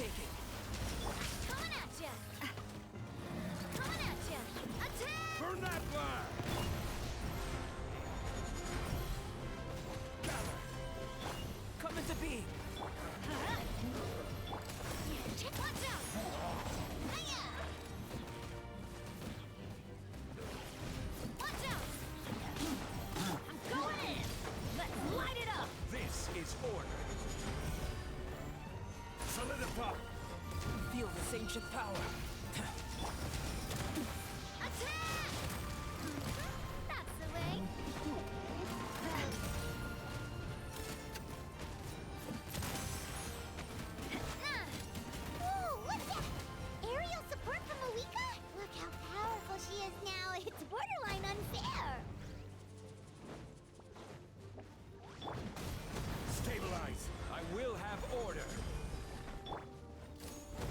taking. Coming at ya! Coming at ya! Attack! Burn that blast! Gather! Coming to be! Watch out! Hiya! Watch out! I'm going in! Let's light it up! This is order. Solidify! Feel this ancient power. Attack! That's the way. Whoa, look at that! Aerial support from Mawuika? Look how powerful she is now. It's borderline unfair. Stabilize! I will have order!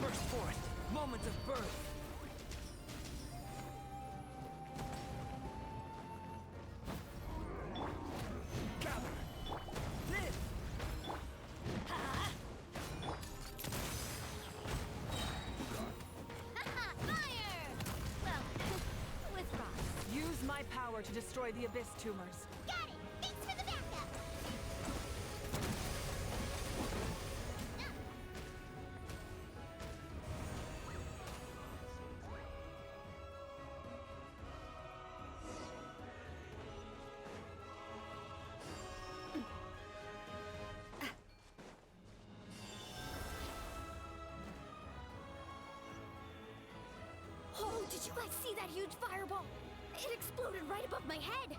Burst forth! Moment of birth! Gather! Live! Fire! Well, with rocks. Use my power to destroy the abyss tumors. Got it! Thanks for the backup! Oh, did you guys see that huge fireball? It exploded right above my head!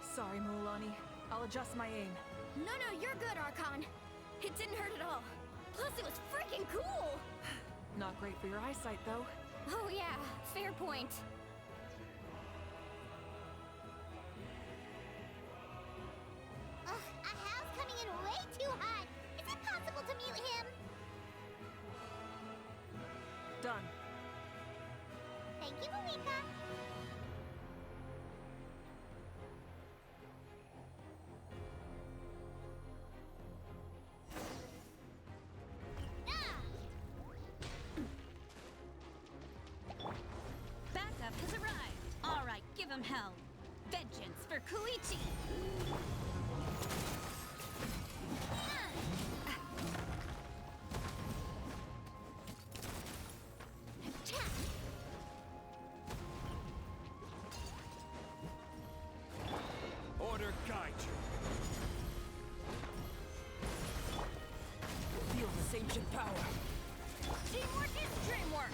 Sorry, Mulani. I'll adjust my aim. No, you're good, Archon. It didn't hurt at all. Plus, it was freaking cool! Not great for your eyesight, though. Oh yeah, fair point. Ugh, Ahal's coming in way too hot! Is it possible to mute him? Done. Thank you, Mawuika. Backup has arrived. All right, give him hell. Vengeance for Koichi. Order guide you! Feel this ancient power. Teamwork is dreamwork!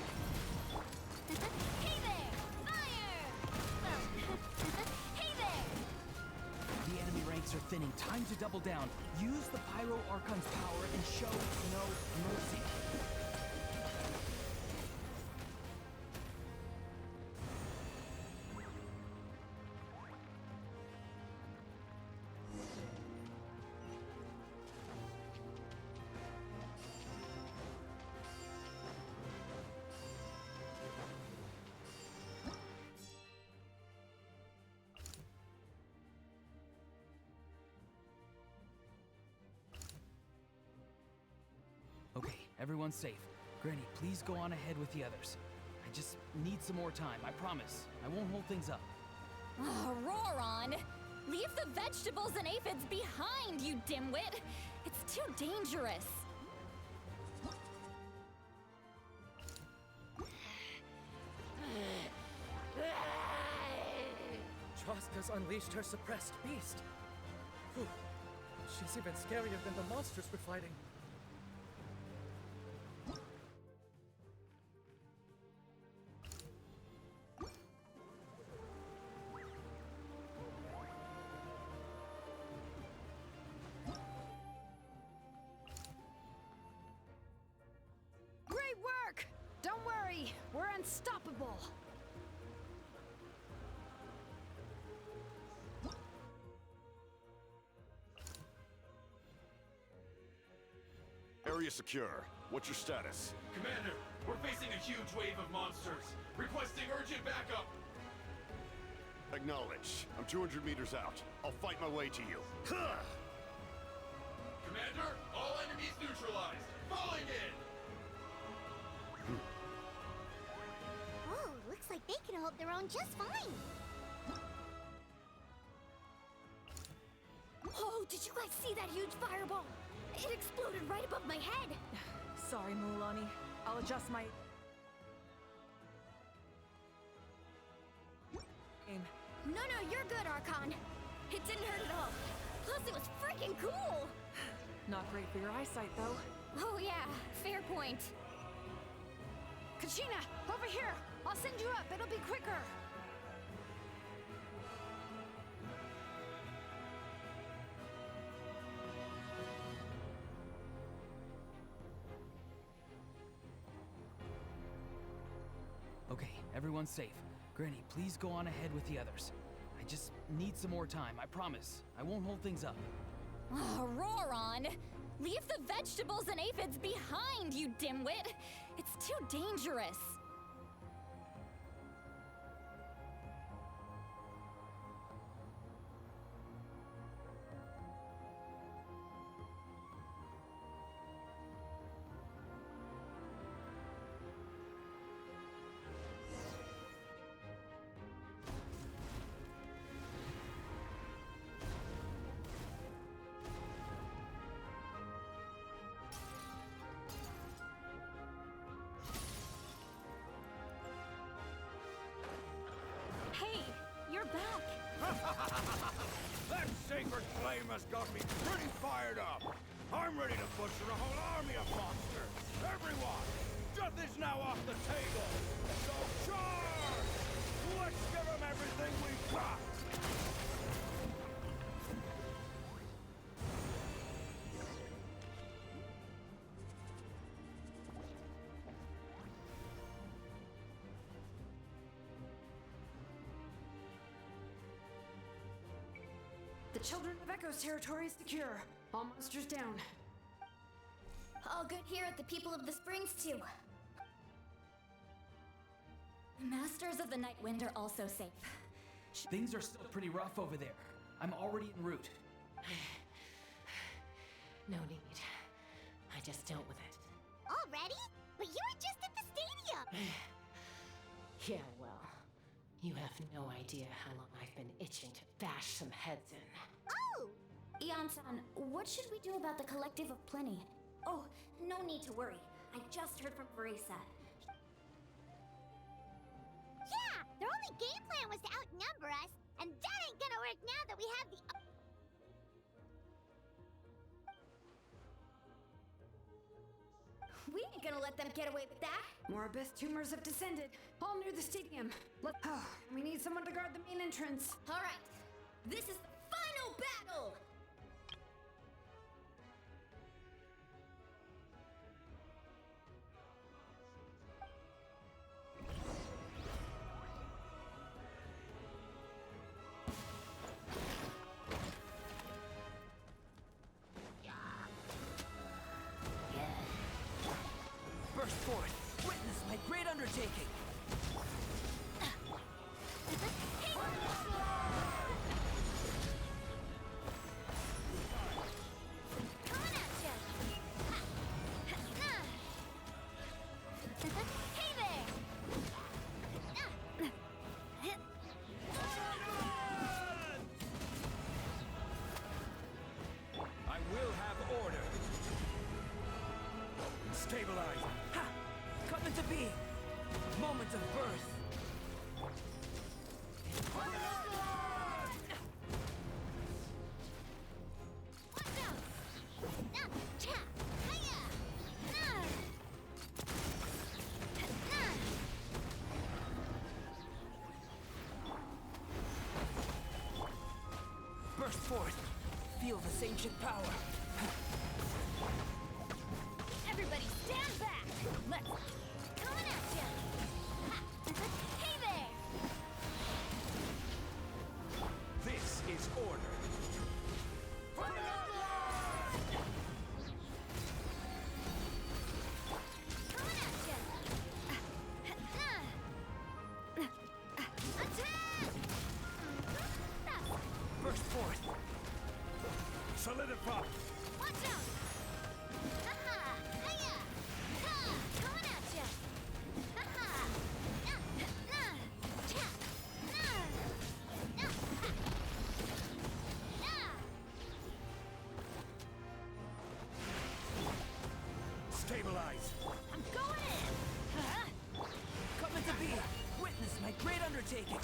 Hey there! Fire! Hey there! The enemy ranks are thinning. Time to double down. Use the Pyro Archon's power and show no mercy. Okay, everyone's safe. Granny, please go on ahead with the others. I just need some more time, I promise. I won't hold things up. Oh, Roron! Leave the vegetables and aphids behind, you dimwit! It's too dangerous. Traska's unleashed her suppressed beast. Whew. She's even scarier than the monsters we're fighting. Great work! Don't worry, we're unstoppable. Area secure. What's your status? Commander, we're facing a huge wave of monsters. Requesting urgent backup. Acknowledge. I'm 200 meters out. I'll fight my way to you. Commander, all enemies neutralized. Falling in. like they can hold their own just fine. Whoa, did you guys see that huge fireball? It exploded right above my head. Sorry, Mulani. I'll adjust my aim. No, you're good, Archon. It didn't hurt at all. Plus, it was freaking cool. Not great for your eyesight, though. Oh yeah, fair point. Kachina, over here! I'll send you up, it'll be quicker! Okay, everyone's safe. Granny, please go on ahead with the others. I just need some more time, I promise. I won't hold things up. Oh, Roron! Leave the vegetables and aphids behind, you dimwit! It's too dangerous. Hey, you're back. That sacred flame has got me pretty fired up. I'm ready to butcher a whole army of monsters. Everyone, death is now off the table. So charge! Let's give them everything we've got. The Children of Echo's territory is secure. All monsters down. All good here at the People of the Springs, too. The Masters of the Night Wind are also safe. Things are still pretty rough over there. I'm already en route. No need. I just dealt with it. Already? But you were just at the stadium! Yeah, well, you have no idea how long I've been itching to bash some heads in. Oh! Ian-san, what should we do about the Collective of Plenty? Oh, no need to worry. I just heard from Verisa. Yeah! Their only game plan was to outnumber us, and that ain't gonna work now that we have the... We ain't gonna let them get away with that. More abyss tumors have descended, all near the stadium. We need someone to guard the main entrance. All right, this is the final battle! Burst forth. Witness my great undertaking. Coming at ya! Hey there! I will have order. Stabilize. Ha! Come into being. Moment of birth. Watch out! Cha! Hiya! Burst forth. Feel this ancient power. Everybody stand back! Let's... Coming at ya! Hey there! This is order. Coming at ya! Attack! Burst forth. Solidify. Watch out! Aha! Hiya! Ha! Coming at ya! Aha! take it.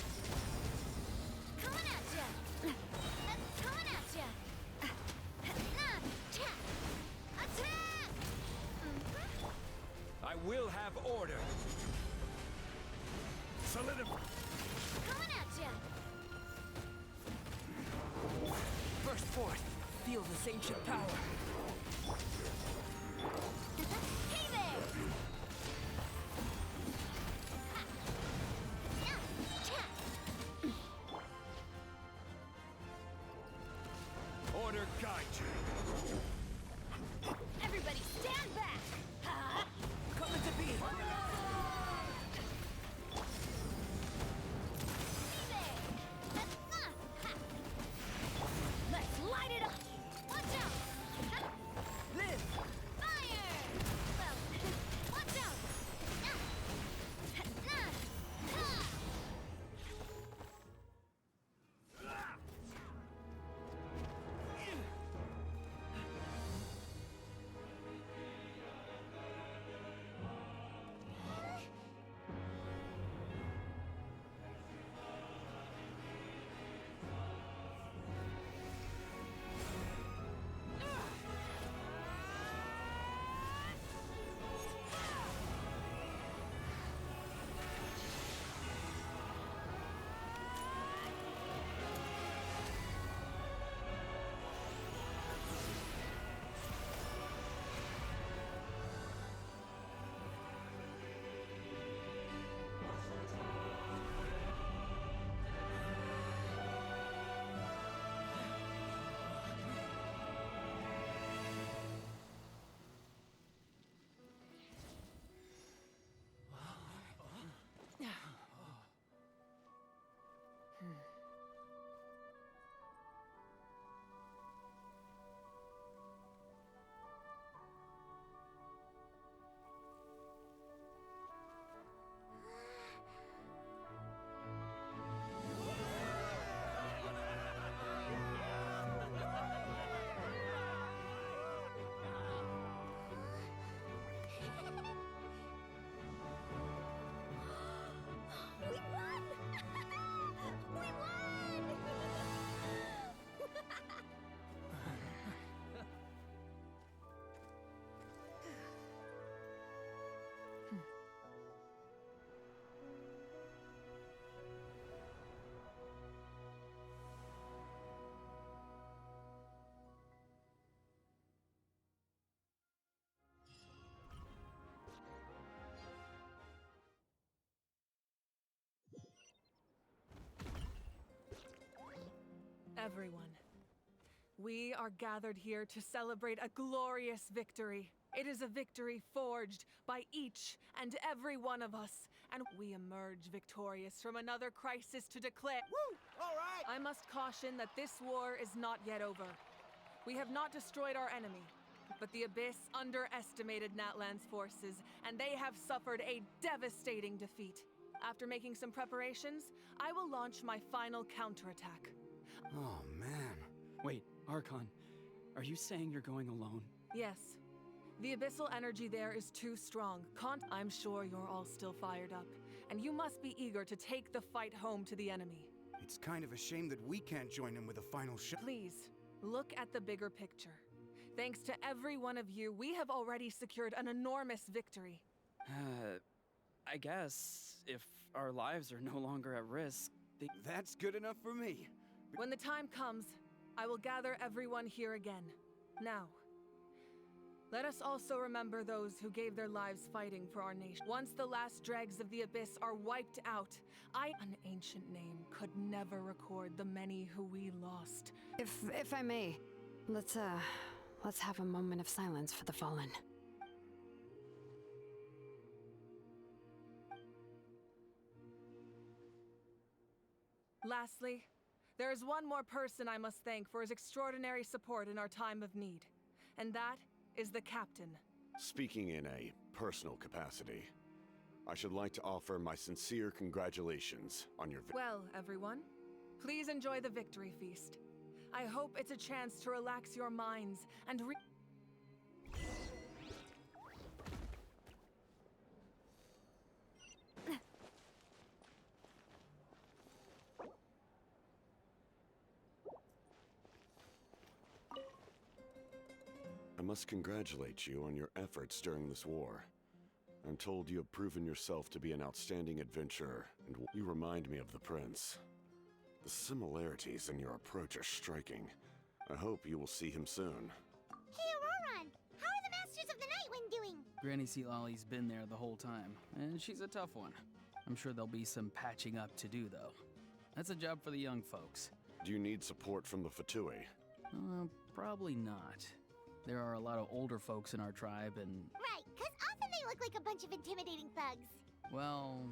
Coming at ya! Coming at ya! Attack! I will have order. Solidify. Coming at ya! Burst forth. Feel this ancient power. Hey there! Order guide you. Everybody stand back! Coming to be. Let's light it up! Watch out! Live. Fire! Well, watch out! We won! We won! Everyone, we are gathered here to celebrate a glorious victory. It is a victory forged by each and every one of us, and we emerge victorious from another crisis to declare. Woo! All right! I must caution that this war is not yet over. We have not destroyed our enemy, but the Abyss underestimated Natlan's forces, and they have suffered a devastating defeat. After making some preparations, I will launch my final counterattack. Oh, man. Wait, Archon, are you saying you're going alone? Yes. The abyssal energy there is too strong. I'm sure you're all still fired up, and you must be eager to take the fight home to the enemy. It's kind of a shame that we can't join him with a final shot. Please, look at the bigger picture. Thanks to every one of you, we have already secured an enormous victory. I guess if our lives are no longer at risk, That's good enough for me. When the time comes, I will gather everyone here again. Now, let us also remember those who gave their lives fighting for our nation. Once the last dregs of the Abyss are wiped out, an ancient name could never record the many who we lost. If I may, let's have a moment of silence for the fallen. Lastly, there is one more person I must thank for his extraordinary support in our time of need, and that is the Captain. Speaking in a personal capacity, I should like to offer my sincere congratulations on your Well, everyone, please enjoy the victory feast. I hope it's a chance to relax your minds and must congratulate you on your efforts during this war. I'm told you have proven yourself to be an outstanding adventurer, and you remind me of the prince. The similarities in your approach are striking. I hope you will see him soon. Hey, Auroron! How are the Masters of the Nightwind doing? Granny Sealolly's been there the whole time, and she's a tough one. I'm sure there'll be some patching up to do, though. That's a job for the young folks. Do you need support from the Fatui? Probably not. There are a lot of older folks in our tribe, and... Right, because often they look like a bunch of intimidating thugs. well,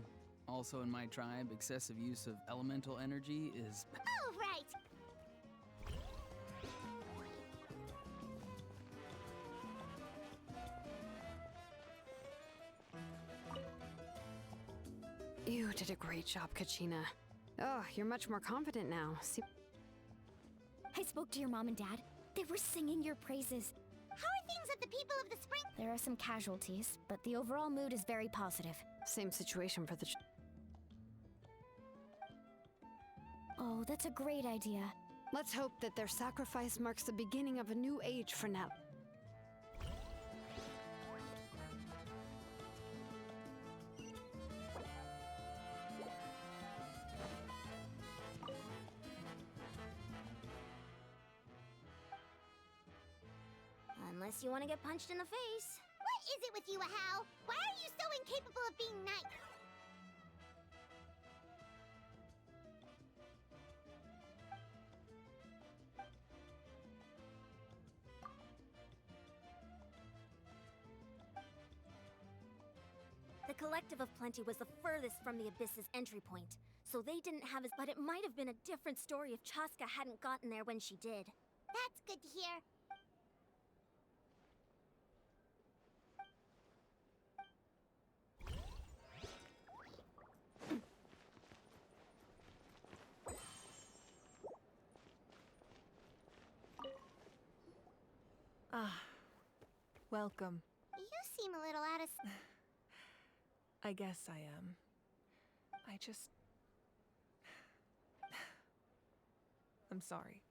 also in my tribe, excessive use of elemental energy is... Oh, right! You did a great job, Kachina. Oh, you're much more confident now. See, I spoke to your mom and dad. They were singing your praises. How are things at the People of the Spring? There are some casualties, but the overall mood is very positive. same situation for the... Oh, that's a great idea. Let's hope that their sacrifice marks the beginning of a new age for Nat. Unless you want to get punched in the face. What is it with you, Ahau? Why are you so incapable of being nice? The Collective of Plenty was the furthest from the Abyss's entry point, so they didn't have as... But it might have been a different story if Chaska hadn't gotten there when she did. That's good to hear. Ah, welcome. You seem a little out of... I guess I am. I just... I'm sorry.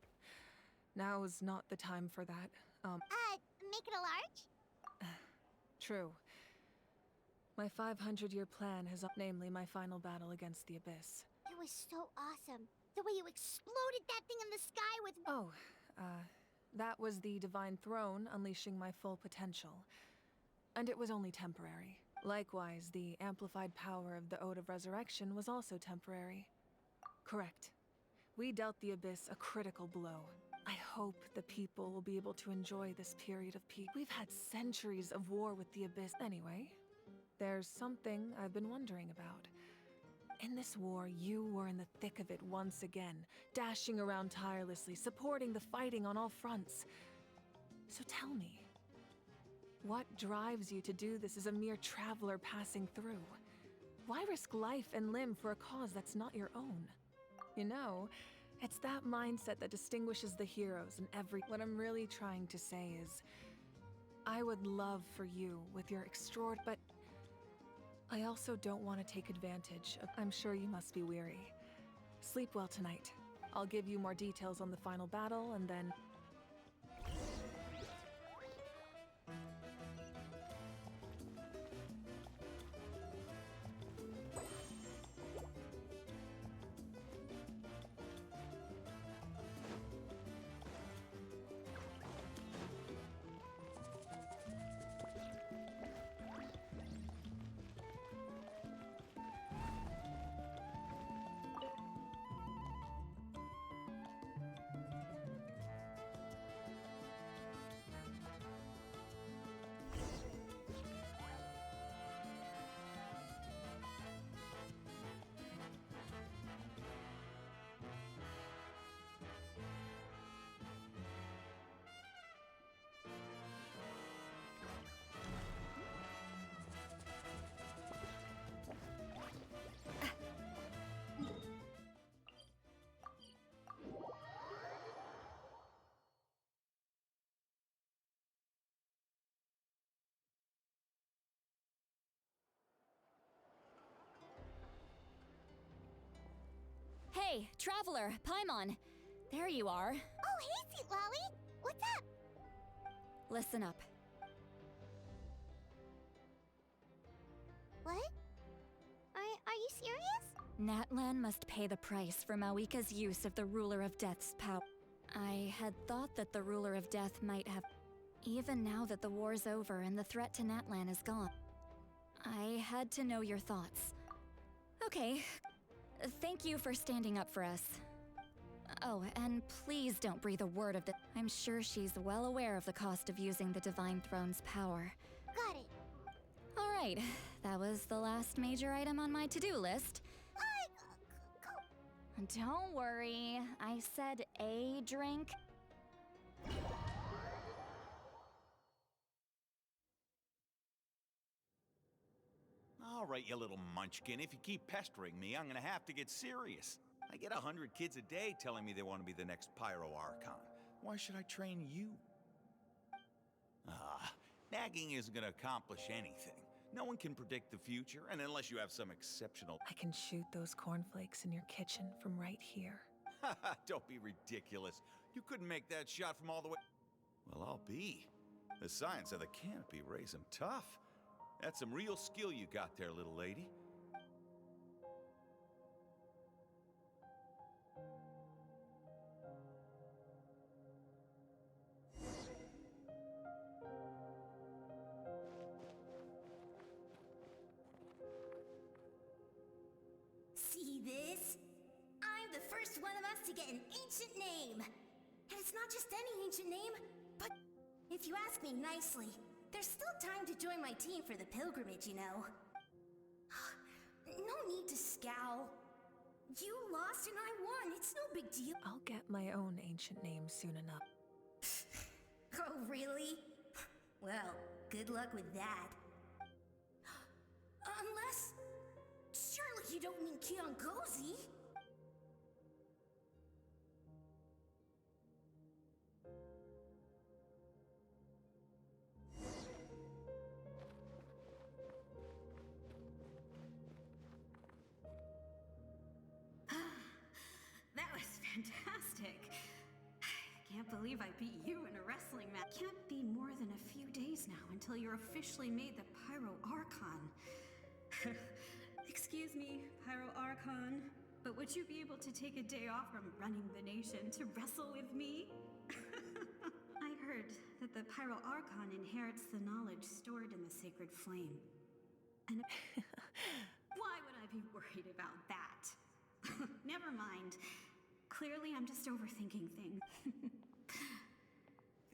Now is not the time for that. Make it a large? True. My 500-year plan has... namely my final battle against the Abyss. It was so awesome. The way you exploded that thing in the sky with... Oh, that was the Divine Throne unleashing my full potential. And it was only temporary. Likewise, the amplified power of the Ode of Resurrection was also temporary. Correct. We dealt the Abyss a critical blow. I hope the people will be able to enjoy this period of peace. We've had centuries of war with the Abyss. Anyway, there's something I've been wondering about. In this war, you were in the thick of it once again, dashing around tirelessly, supporting the fighting on all fronts. So tell me, what drives you to do this as a mere traveler passing through? Why risk life and limb for a cause that's not your own? You know, it's that mindset that distinguishes the heroes in every... What I'm really trying to say is, I would love for you with your but I also don't want to take advantage of... I'm sure you must be weary. Sleep well tonight. I'll give you more details on the final battle, and then... Hey, traveler, Paimon. There you are. Oh, hey, Sweet Lolly. What's up? listen up. What? Are you serious? Natlan must pay the price for Mawuika's use of the Ruler of Death's power. I had thought that the Ruler of Death might have... Even now that the war's over and the threat to Natlan is gone. I had to know your thoughts. Okay. Thank you for standing up for us. Oh, and please don't breathe a word of this. I'm sure she's well aware of the cost of using the Divine Throne's power. Got it. Alright, that was the last major item on my to-do list. Don't worry, I said a drink. All right, you little munchkin, if you keep pestering me, I'm gonna have to get serious. I get 100 kids a day telling me they want to be the next Pyro Archon. Why should I train you? Nagging isn't gonna accomplish anything. No one can predict the future, and unless you have some exceptional... I can shoot those cornflakes in your kitchen from right here. Don't be ridiculous. You couldn't make that shot from all the way... Well, I'll be. The science of the canopy raised 'em tough. That's some real skill you got there, little lady. See this? I'm the first one of us to get an ancient name. And it's not just any ancient name, but if you ask me nicely, there's still time to join my team for the pilgrimage, you know. No need to scowl. You lost and I won. It's no big deal. I'll get my own ancient name soon enough. Oh, really? Well, good luck with that. Unless... Surely you don't mean Kiangozi? That was fantastic. I can't believe I beat you in a wrestling match. Can't be more than a few days now until you're officially made the Pyro Archon. Excuse me, Pyro Archon, but would you be able to take a day off from running the nation to wrestle with me? I heard that the Pyro Archon inherits the knowledge stored in the sacred flame. And why would I be worried about that? Never mind. Clearly, I'm just overthinking things.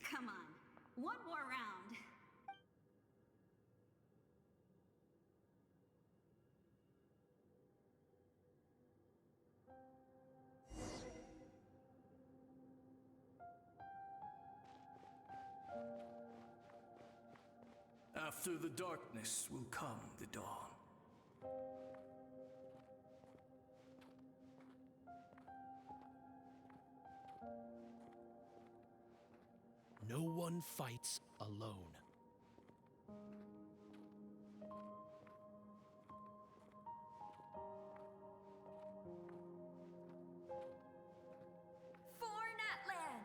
Come on, one more round. After the darkness will come the dawn. No one fights alone. For Natlan!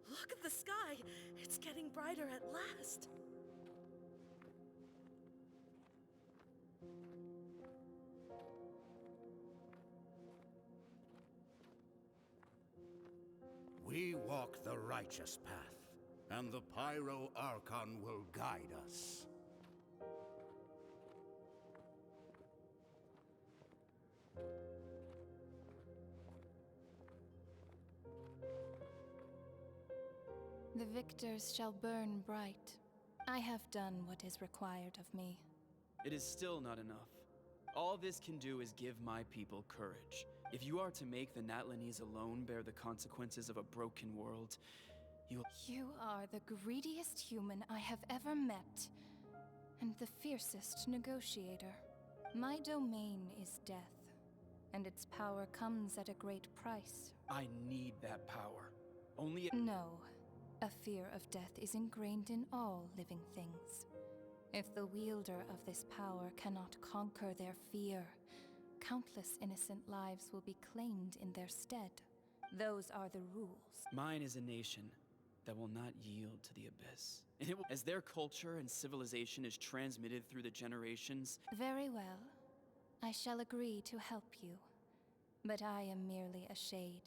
Look at the sky! It's getting brighter at last! We walk the righteous path, and the Pyro Archon will guide us. The victors shall burn bright. I have done what is required of me. It is still not enough. All this can do is give my people courage. If you are to make the Natlanese alone bear the consequences of a broken world, You are the greediest human I have ever met, and the fiercest negotiator. My domain is death, and its power comes at a great price. I need that power. Only No. A fear of death is ingrained in all living things. If the wielder of this power cannot conquer their fear, countless innocent lives will be claimed in their stead. Those are the rules. Mine is a nation that will not yield to the Abyss. And as their culture and civilization is transmitted through the generations... Very well. I shall agree to help you. But I am merely a shade,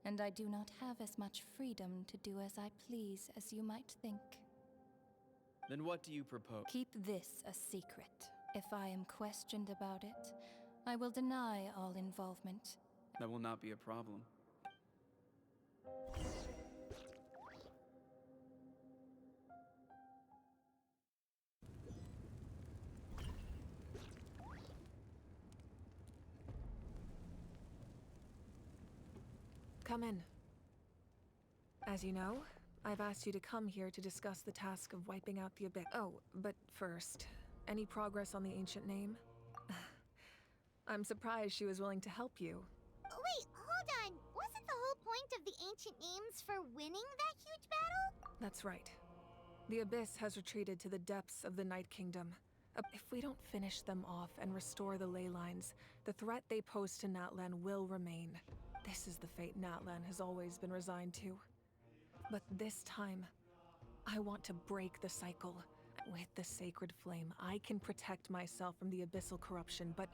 and I do not have as much freedom to do as I please as you might think. Then what do you propose? Keep this a secret. If I am questioned about it, I will deny all involvement. That will not be a problem. Come in. As you know, I've asked you to come here to discuss the task of wiping out the Abyss. Oh, but first, any progress on the ancient name? I'm surprised she was willing to help you. Wait, hold on. Wasn't the whole point of the ancient names for winning that huge battle? That's right. The Abyss has retreated to the depths of the Night Kingdom. If we don't finish them off and restore the ley lines, the threat they pose to Natlana will remain. This is the fate Natlana has always been resigned to. But this time, I want to break the cycle. With the sacred flame, I can protect myself from the abyssal corruption, but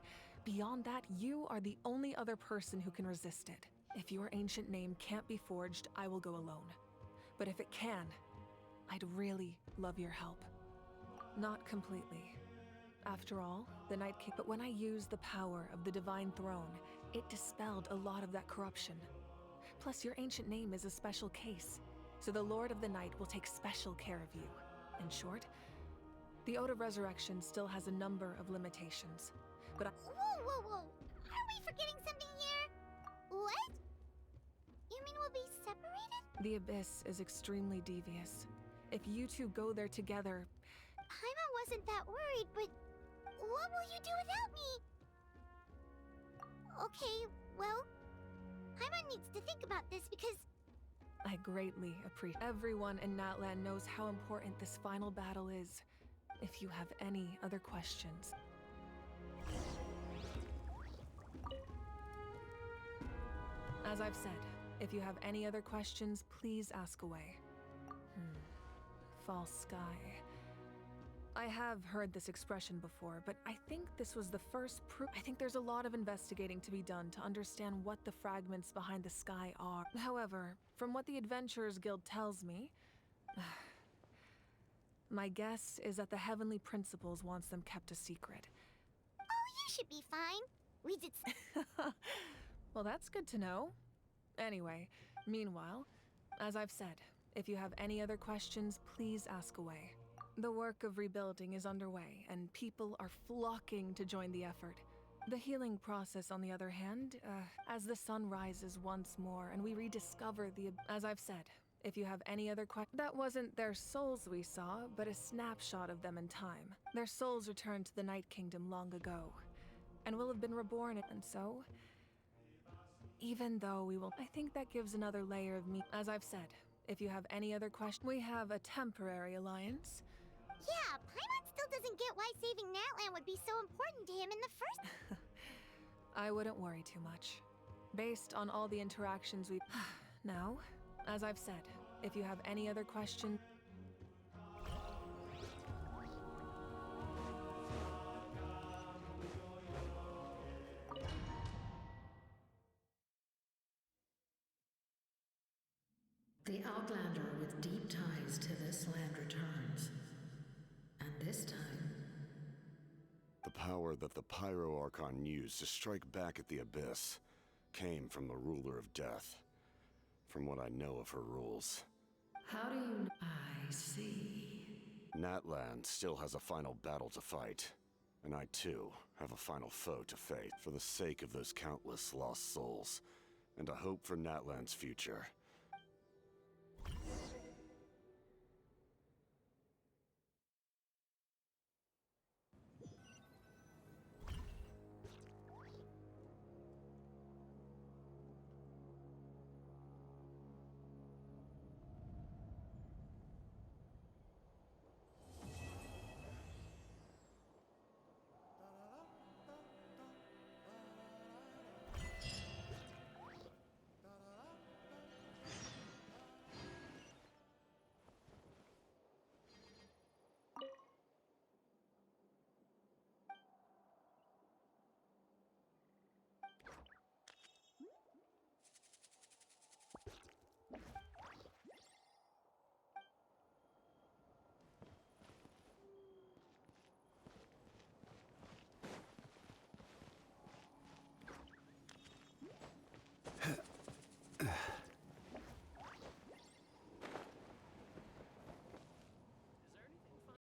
beyond that, you are the only other person who can resist it. If your ancient name can't be forged, I will go alone. But if it can, I'd really love your help. Not completely. After all, the Night King. But when I used the power of the Divine Throne, it dispelled a lot of that corruption. Plus, your ancient name is a special case, so the Lord of the Night will take special care of you. In short, the Ode of Resurrection still has a number of limitations, but Whoa! Are we forgetting something here? What? You mean we'll be separated? The Abyss is extremely devious. If you two go there together... Paimon wasn't that worried, but what will you do without me? Okay, well, Paimon needs to think about this because... I greatly appreciate. Everyone in Natlana knows how important this final battle is. If you have any other questions. As I've said, if you have any other questions, please ask away. False sky. I have heard this expression before, but I think this was the first proof. I think there's a lot of investigating to be done to understand what the fragments behind the sky are. However, from what the Adventurers Guild tells me, my guess is that the Heavenly Principles wants them kept a secret. Oh, you should be fine. We did... Well, that's good to know. Anyway, meanwhile, as I've said, if you have any other questions, please ask away. The work of rebuilding is underway, and people are flocking to join the effort. The healing process, on the other hand, as the sun rises once more and we rediscover the... As I've said, if you have any other questions... That wasn't their souls we saw, but a snapshot of them in time. Their souls returned to the Night Kingdom long ago, and will have been reborn, and so... Even though we will... I think that gives another layer of me... As I've said, if you have any other questions... We have a temporary alliance. Yeah, Paimon still doesn't get why saving Natlana would be so important to him in the first... I wouldn't worry too much. Based on all the interactions we've... Now, as I've said, if you have any other questions... The Outlander with deep ties to this land returns. And this time... The power that the Pyro Archon used to strike back at the Abyss came from the Ruler of Death. From what I know of her rules. How do you... I see. Natlana still has a final battle to fight. And I too have a final foe to face. For the sake of those countless lost souls. And a hope for Natlana's future.